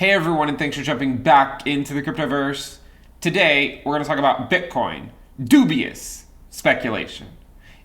Hey everyone, and thanks for jumping back into the cryptoverse. Today, we're going to talk about Bitcoin, dubious speculation.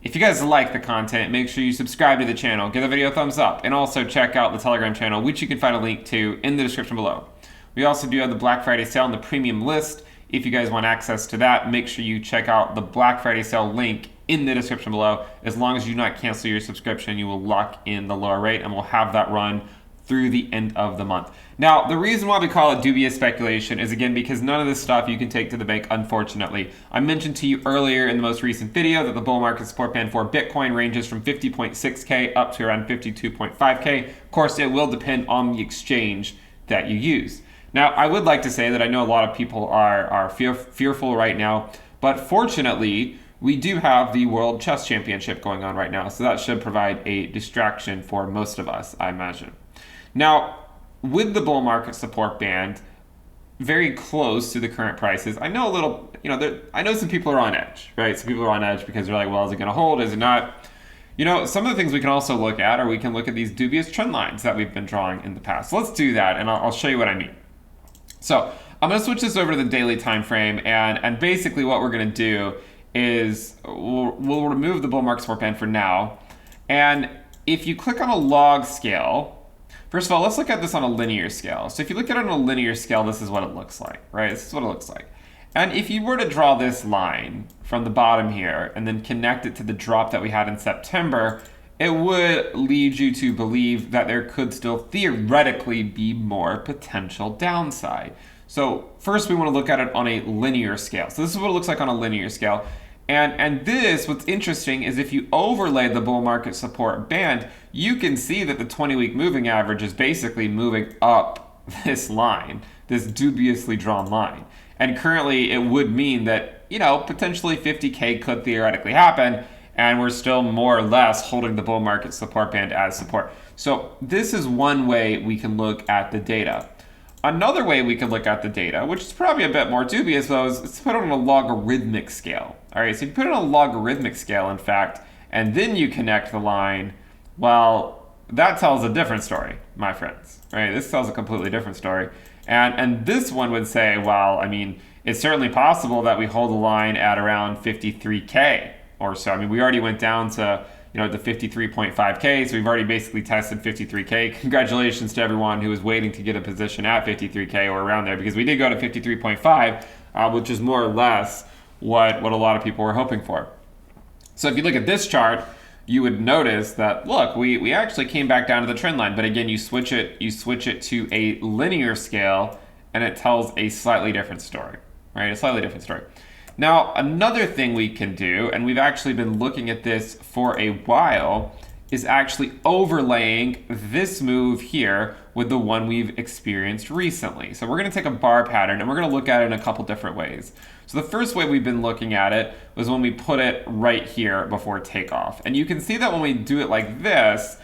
If you guys like the content, make sure you subscribe to the channel, give the video a thumbs up, and also check out the Telegram channel, which you can find a link to in the description below. We also do have the Black Friday sale on the premium list. If you guys want access to that, make sure you check out the Black Friday sale link in the description below. As long as you do not cancel your subscription, you will lock in the lower rate, and we'll have that run through the end of the month. Now, the reason why we call it dubious speculation is, again, because none of this stuff you can take to the bank, unfortunately. I mentioned to you earlier in the most recent video that the bull market support band for Bitcoin ranges from 50.6K up to around 52.5K. Of course, it will depend on the exchange that you use. Now, I would like to say that I know a lot of people are fearful right now, but fortunately, we do have the World Chess Championship going on right now, so that should provide a distraction for most of us, I imagine. Now, with the bull market support band very close to the current prices, I know a little, I know some people are on edge, right? Some people are on edge because they're like, well, is it going to hold? Is it not? Some of the things we can also look at, or we can look at these dubious trend lines that we've been drawing in the past. So let's do that, and I'll show you what I mean. So I'm going to switch this over to the daily time frame, and basically what we're going to do is we'll remove the bull market support band for now. And if you click on a log scale, first of all, let's look at this on a linear scale. So if you look at it on a linear scale, this is what it looks like, right? This is what it looks like. And if you were to draw this line from the bottom here and then connect it to the drop that we had in September, it would lead you to believe that there could still theoretically be more potential downside. So first we want to look at it on a linear scale. So this is what it looks like on a linear scale. And this, what's interesting is if you overlay the bull market support band, you can see that the 20-week moving average is basically moving up this line, this dubiously drawn line. And currently it would mean that, potentially 50K could theoretically happen, and we're still more or less holding the bull market support band as support. So this is one way we can look at the data. Another way we could look at the data, which is probably a bit more dubious though, is to put it on a logarithmic scale. All right, so if you put it on a logarithmic scale, in fact, and then you connect the line, well, that tells a different story, my friends. Right? This tells a completely different story. And this one would say, well, it's certainly possible that we hold the line at around 53K or so. We already went down to the 53.5K, so we've already basically tested 53K. Congratulations to everyone who was waiting to get a position at 53K or around there, because we did go to 53.5, which is more or less what a lot of people were hoping for. So if you look at this chart, you would notice that, look, we actually came back down to the trend line, but again, you switch it to a linear scale, and it tells a slightly different story, right? A slightly different story. Now, another thing we can do, and we've actually been looking at this for a while, is actually overlaying this move here with the one we've experienced recently. So we're going to take a bar pattern, and we're going to look at it in a couple different ways. So the first way we've been looking at it was when we put it right here before takeoff. And you can see that when we do it like this,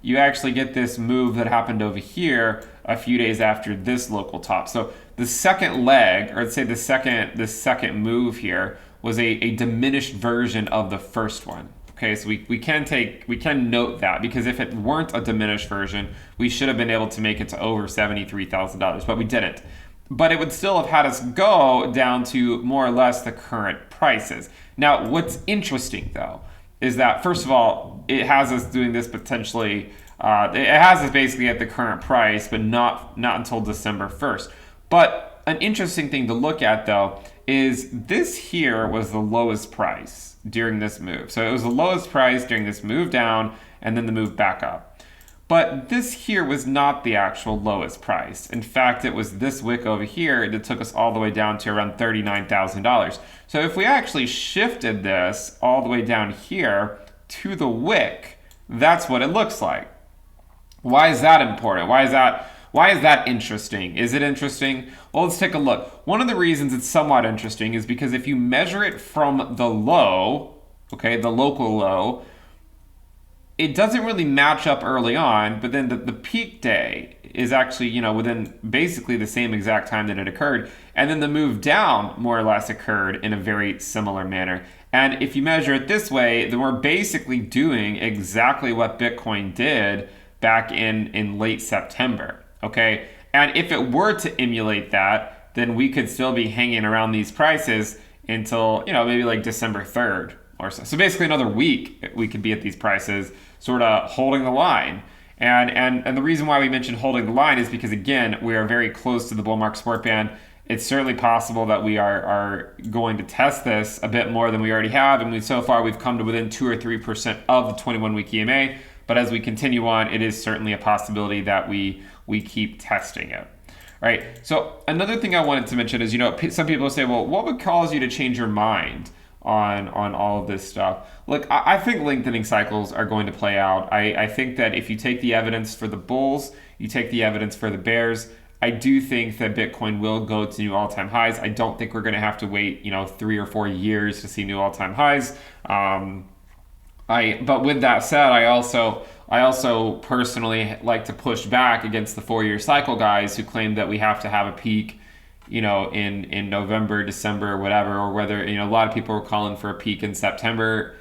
you actually get this move that happened over here a few days after this local top. So the second leg, or let's say the second move here, was a diminished version of the first one. Okay, so we can note that, because if it weren't a diminished version, we should have been able to make it to over $73,000, but we didn't. But it would still have had us go down to more or less the current prices. Now, what's interesting though is that, first of all, it has us doing this potentially, it has us basically at the current price, but not until December 1st. But an interesting thing to look at though is this here was the lowest price during this move. So it was the lowest price during this move down and then the move back up. But this here was not the actual lowest price. In fact, it was this wick over here that took us all the way down to around $39,000. So if we actually shifted this all the way down here to the wick, that's what it looks like. Why is that important? Why is that interesting? Is it interesting? Well, let's take a look. One of the reasons it's somewhat interesting is because if you measure it from the low, okay, the local low, it doesn't really match up early on, but then the peak day is actually, within basically the same exact time that it occurred. And then the move down more or less occurred in a very similar manner. And if you measure it this way, then we're basically doing exactly what Bitcoin did back in late September. Okay. And if it were to emulate that, then we could still be hanging around these prices until, maybe like December 3rd or so. So basically another week we could be at these prices, sort of holding the line. And the reason why we mentioned holding the line is because, again, we are very close to the bull market support band. It's certainly possible that we are going to test this a bit more than we already have. And so far we've come to within 2 or 3% of the 21-week EMA. But as we continue on, it is certainly a possibility that we keep testing it. Right. So another thing I wanted to mention is, some people say, well, what would cause you to change your mind on all of this stuff? Look, I think lengthening cycles are going to play out. I think that if you take the evidence for the bulls, you take the evidence for the bears, I do think that Bitcoin will go to new all-time highs. I don't think we're going to have to wait, 3 or 4 years to see new all-time highs. But with that said, I also personally like to push back against the 4-year cycle guys who claim that we have to have a peak, in November, December, or whatever, or whether, a lot of people are calling for a peak in September.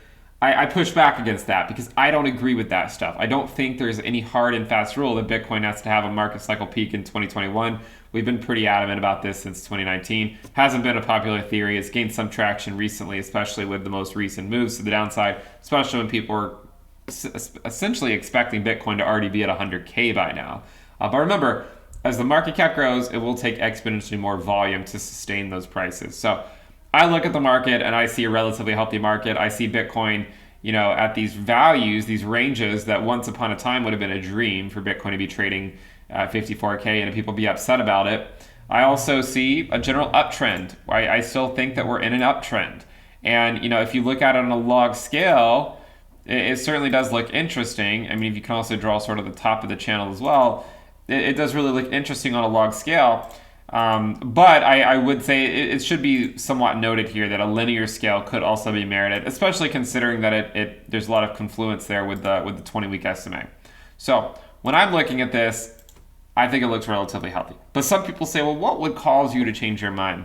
I push back against that because I don't agree with that stuff. I don't think there's any hard and fast rule that Bitcoin has to have a market cycle peak in 2021. We've been pretty adamant about this since 2019. Hasn't been a popular theory. It's gained some traction recently, especially with the most recent moves to the downside, especially when people are essentially expecting Bitcoin to already be at 100K by now. But remember, as the market cap grows, it will take exponentially more volume to sustain those prices. So I look at the market and I see a relatively healthy market. I see Bitcoin, at these values, these ranges that once upon a time would have been a dream for Bitcoin to be trading 54K and people be upset about it. I also see a general uptrend. I still think that we're in an uptrend. And, if you look at it on a log scale, it certainly does look interesting. I mean, if you can also draw sort of the top of the channel as well, it does really look interesting on a log scale. But I would say it should be somewhat noted here that a linear scale could also be merited, especially considering that there's a lot of confluence there with the 20-week SMA. So when I'm looking at this, I think it looks relatively healthy. But some people say, well, what would cause you to change your mind?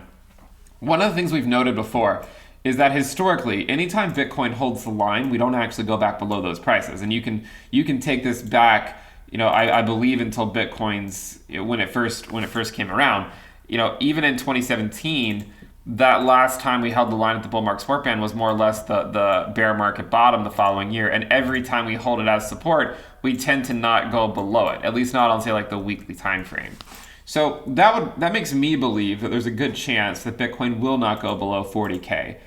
One of the things we've noted before is that historically, anytime Bitcoin holds the line, we don't actually go back below those prices. And you can take this back, I believe until Bitcoin's, when it first came around, even in 2017, that last time we held the line at the bull market support band was more or less the bear market bottom the following year. And every time we hold it as support, we tend to not go below it, at least not on, say, like the weekly time frame. So that makes me believe that there's a good chance that Bitcoin will not go below 40K.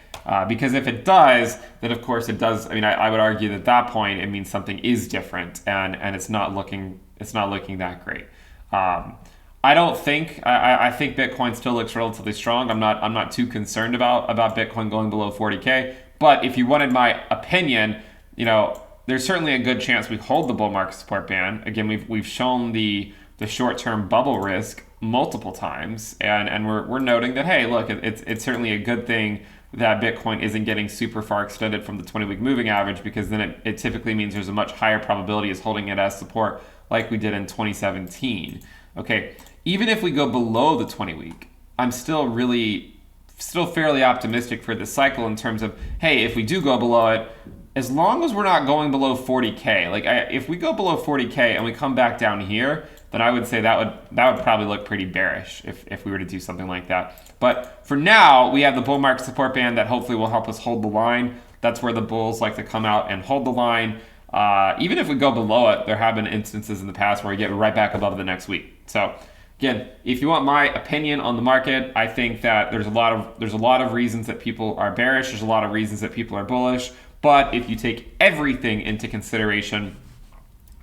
Because if it does, then of course it does. I mean, I would argue that at that point it means something is different, and it's not looking that great. I don't think I think Bitcoin still looks relatively strong. I'm not too concerned about Bitcoin going below 40K. But if you wanted my opinion, there's certainly a good chance we hold the bull market support band. Again, we've shown the short-term bubble risk multiple times, and we're noting that, hey, look, it's certainly a good thing that Bitcoin isn't getting super far extended from the 20-week moving average, because then it typically means there's a much higher probability of holding it as support like we did in 2017. Okay, even if we go below the 20-week, I'm still fairly optimistic for this cycle in terms of, hey, if we do go below it, as long as we're not going below 40K, if we go below 40K and we come back down here, then I would say that would probably look pretty bearish if we were to do something like that. But for now, we have the bull market support band that hopefully will help us hold the line. That's where the bulls like to come out and hold the line. Even if we go below it, there have been instances in the past where we get right back above the next week. So again, if you want my opinion on the market, I think that there's a lot of reasons that people are bearish. There's a lot of reasons that people are bullish. But if you take everything into consideration,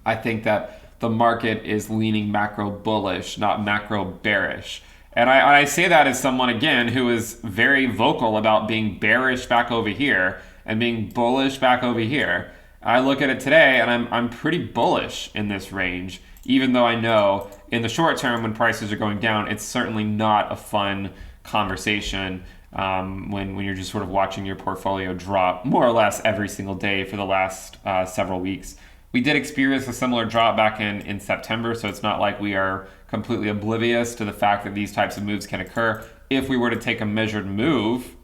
I think that the market is leaning macro bullish, not macro bearish. And I say that as someone, again, who is very vocal about being bearish back over here and being bullish back over here. I look at it today and I'm pretty bullish in this range, even though I know in the short term when prices are going down, it's certainly not a fun conversation when you're just sort of watching your portfolio drop more or less every single day for the last several weeks. We did experience a similar drop back in September, so it's not like we are completely oblivious to the fact that these types of moves can occur. If we were to take a measured move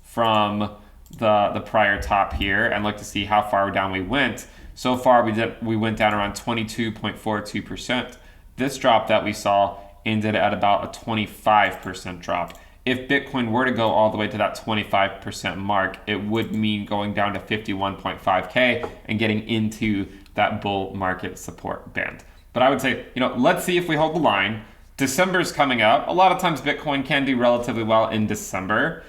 from the prior top here and look to see how far down we went, so far we went down around 22.42%. This drop that we saw ended at about a 25% drop. If Bitcoin were to go all the way to that 25% mark, it would mean going down to 51.5K and getting into that bull market support band. But I would say, let's see if we hold the line. December's coming up. A lot of times Bitcoin can do relatively well in December.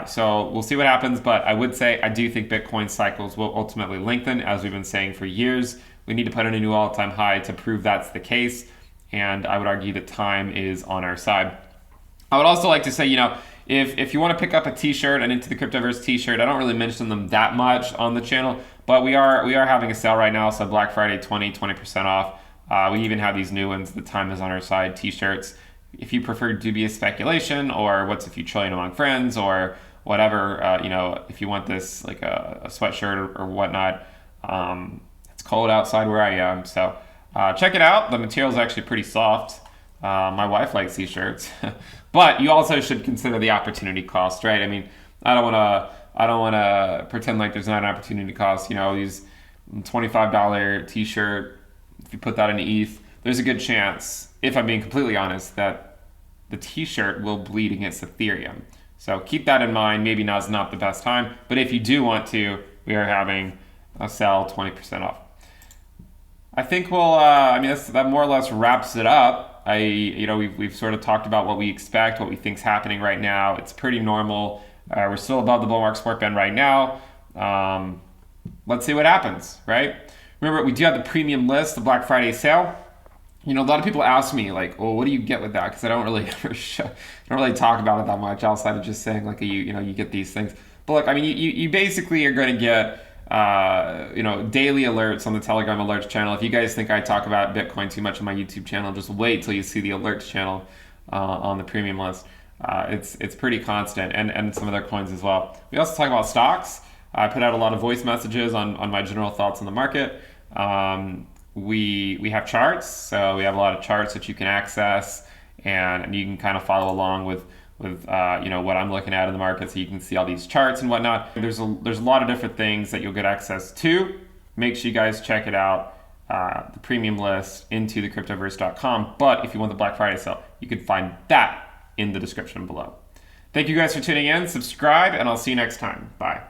So we'll see what happens, but I would say I do think Bitcoin cycles will ultimately lengthen, as we've been saying for years. We need to put in a new all-time high to prove that's the case, and I would argue that time is on our side. I would also like to say, if you want to pick up a T-shirt, an Into the Cryptoverse T-shirt, I don't really mention them that much on the channel, but we are having a sale right now, so Black Friday 20% off. We even have these new ones, the time is on our side T-shirts. If you prefer dubious speculation or what's a few trillion among friends or whatever, if you want this like a sweatshirt or whatnot, it's cold outside where I am. So check it out. The material is actually pretty soft. My wife likes these shirts, but you also should consider the opportunity cost, right? I mean, I don't want to pretend like there's not an opportunity cost. These $25 T-shirt, if you put that in ETH, there's a good chance, if I'm being completely honest, that the T-shirt will bleed against Ethereum. So keep that in mind. Maybe now's not the best time, but if you do want to, we are having a sale 20% off. I think that more or less wraps it up. We've sort of talked about what we expect, what we think's happening right now. It's pretty normal. We're still above the bull market support band right now. Let's see what happens, right? Remember, we do have the premium list, the Black Friday sale. A lot of people ask me, like, well, what do you get with that? Because I don't really talk about it that much outside of just saying, like, you get these things. But look, I mean, you basically are going to get, daily alerts on the Telegram alerts channel. If you guys think I talk about Bitcoin too much on my YouTube channel, just wait till you see the alerts channel on the premium list. It's pretty constant, and some other coins as well. We also talk about stocks. I put out a lot of voice messages on my general thoughts on the market. We have charts, so we have a lot of charts that you can access, and you can kind of follow along with what I'm looking at in the market, so you can see all these charts and whatnot. There's a lot of different things that you'll get access to. Make sure you guys check it out, the premium list, into thecryptoverse.com. But if you want the Black Friday sale, you can find that in the description below. Thank you guys for tuning in. Subscribe, and I'll see you next time. Bye.